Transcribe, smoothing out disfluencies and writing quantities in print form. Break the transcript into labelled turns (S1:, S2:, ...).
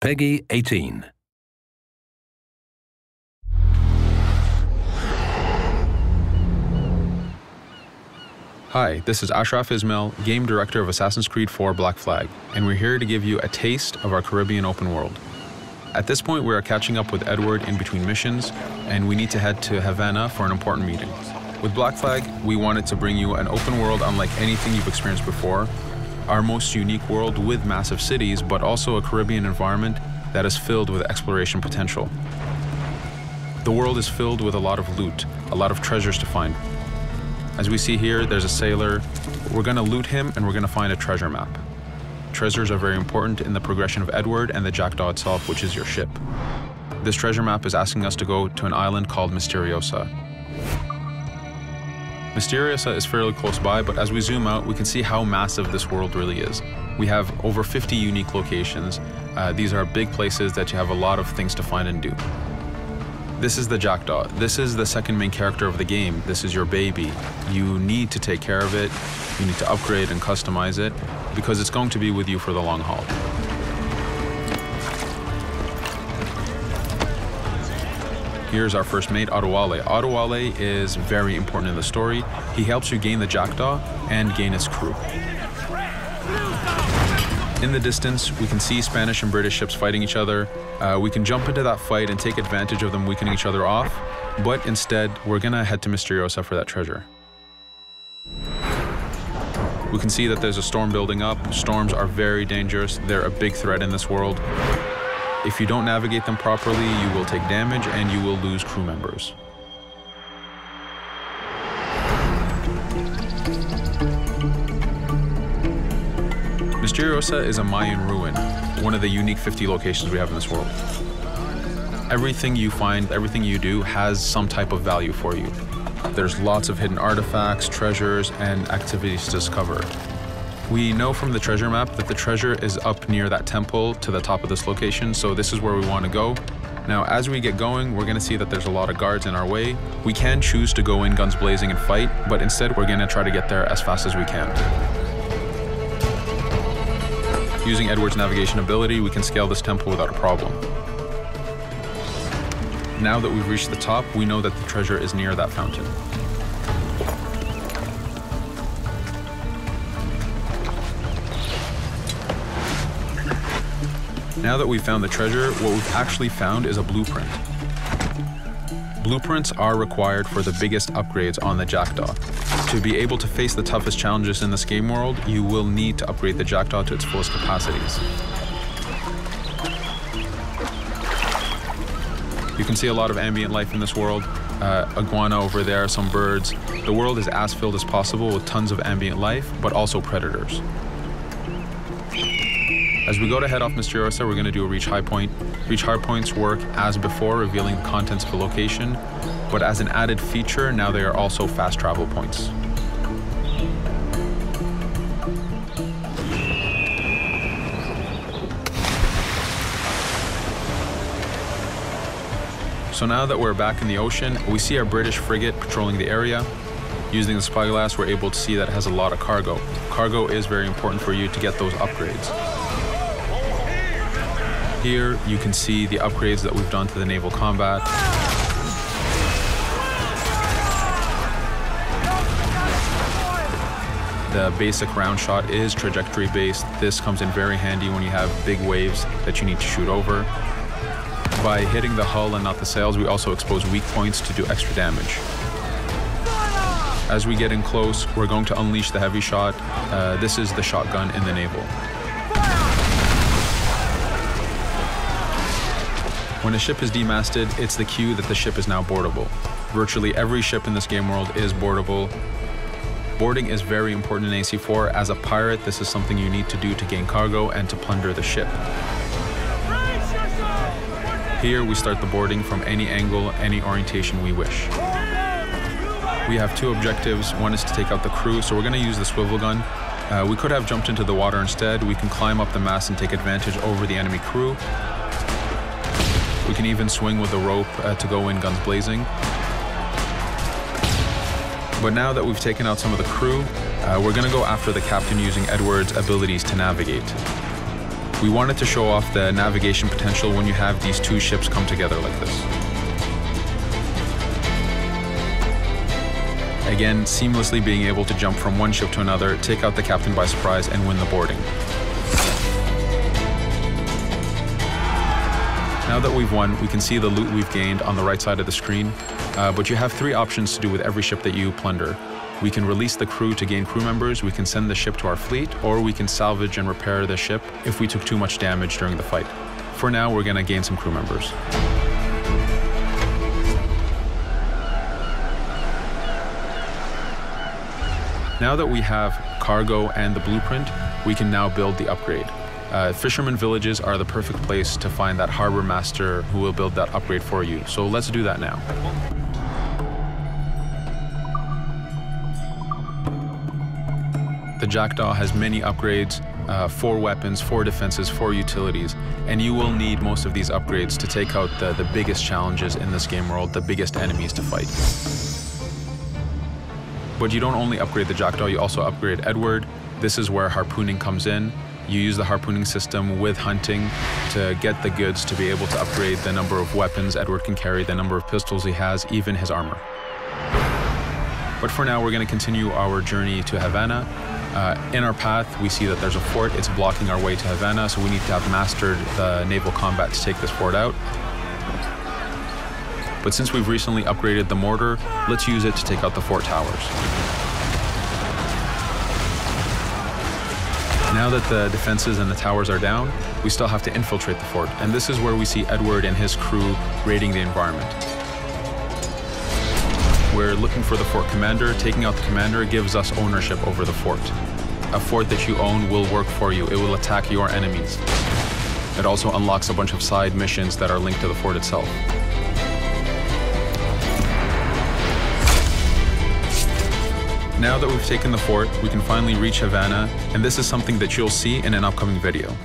S1: Peggy 18.
S2: Hi, this is Ashraf Ismail, Game Director of Assassin's Creed IV Black Flag, and we're here to give you a taste of our Caribbean open world. At this point, we are catching up with Edward in between missions, and we need to head to Havana for an important meeting. With Black Flag, we wanted to bring you an open world unlike anything you've experienced before, our most unique world with massive cities, but also a Caribbean environment that is filled with exploration potential. The world is filled with a lot of loot, a lot of treasures to find. As we see here, there's a sailor. We're going to loot him and we're going to find a treasure map. Treasures are very important in the progression of Edward and the Jackdaw itself, which is your ship. This treasure map is asking us to go to an island called Misteriosa. Misteriosa is fairly close by, but as we zoom out, we can see how massive this world really is. We have over 50 unique locations. These are big places that you have a lot of things to find and do. This is the Jackdaw. This is the second main character of the game. This is your baby. You need to take care of it. You need to upgrade and customize it because it's going to be with you for the long haul. Here's our first mate, Adewale. Adewale is very important in the story. He helps you gain the Jackdaw and gain its crew. In the distance, we can see Spanish and British ships fighting each other. We can jump into that fight and take advantage of them weakening each other off, but instead, we're gonna head to Misteriosa for that treasure. We can see that there's a storm building up. Storms are very dangerous. They're a big threat in this world. If you don't navigate them properly, you will take damage and you will lose crew members. Misteriosa is a Mayan ruin, one of the unique 50 locations we have in this world. Everything you find, everything you do has some type of value for you. There's lots of hidden artifacts, treasures, and activities to discover. We know from the treasure map that the treasure is up near that temple to the top of this location, so this is where we want to go. Now, as we get going, we're going to see that there's a lot of guards in our way. We can choose to go in guns blazing and fight, but instead we're going to try to get there as fast as we can. Using Edward's navigation ability, we can scale this temple without a problem. Now that we've reached the top, we know that the treasure is near that fountain. Now that we've found the treasure, what we've actually found is a blueprint. Blueprints are required for the biggest upgrades on the Jackdaw. To be able to face the toughest challenges in this game world, you will need to upgrade the Jackdaw to its fullest capacities. You can see a lot of ambient life in this world. Iguana over there, some birds. The world is as filled as possible with tons of ambient life, but also predators. As we go to head off Misteriosa, we're going to do a reach high point. Reach high points work as before, revealing the contents of a location, but as an added feature, now they are also fast travel points. So now that we're back in the ocean, we see our British frigate patrolling the area. Using the spyglass, we're able to see that it has a lot of cargo. Cargo is very important for you to get those upgrades. Here, you can see the upgrades that we've done to the naval combat. The basic round shot is trajectory based. This comes in very handy when you have big waves that you need to shoot over. By hitting the hull and not the sails, we also expose weak points to do extra damage. As we get in close, we're going to unleash the heavy shot. This is the shotgun in the naval. When a ship is demasted, it's the cue that the ship is now boardable. Virtually every ship in this game world is boardable. Boarding is very important in AC4. As a pirate, this is something you need to do to gain cargo and to plunder the ship. Here, we start the boarding from any angle, any orientation we wish. We have two objectives. One is to take out the crew, so we're going to use the swivel gun. We could have jumped into the water instead. We can climb up the mast and take advantage over the enemy crew. We can even swing with a rope to go in guns blazing. But now that we've taken out some of the crew, we're going to go after the captain using Edward's abilities to navigate. We wanted to show off the navigation potential when you have these two ships come together like this. Again, seamlessly being able to jump from one ship to another, take out the captain by surprise, and win the boarding. Now that we've won, we can see the loot we've gained on the right side of the screen, but you have three options to do with every ship that you plunder. We can release the crew to gain crew members, we can send the ship to our fleet, or we can salvage and repair the ship if we took too much damage during the fight. For now, we're going to gain some crew members. Now that we have cargo and the blueprint, we can now build the upgrade. Fisherman villages are the perfect place to find that harbor master who will build that upgrade for you. So let's do that now. The Jackdaw has many upgrades, 4 weapons, 4 defenses, 4 utilities, and you will need most of these upgrades to take out the biggest challenges in this game world, the biggest enemies to fight. But you don't only upgrade the Jackdaw, you also upgrade Edward. This is where harpooning comes in. You use the harpooning system with hunting to get the goods to be able to upgrade the number of weapons Edward can carry, the number of pistols he has, even his armor. But for now, we're going to continue our journey to Havana. In our path, we see that there's a fort. It's blocking our way to Havana, so we need to have mastered the naval combat to take this fort out. But since we've recently upgraded the mortar, let's use it to take out the fort towers. Now that the defenses and the towers are down, we still have to infiltrate the fort, and this is where we see Edward and his crew raiding the environment. We're looking for the fort commander. Taking out the commander gives us ownership over the fort. A fort that you own will work for you. It will attack your enemies. It also unlocks a bunch of side missions that are linked to the fort itself. Now that we've taken the fort, we can finally reach Havana, and this is something that you'll see in an upcoming video.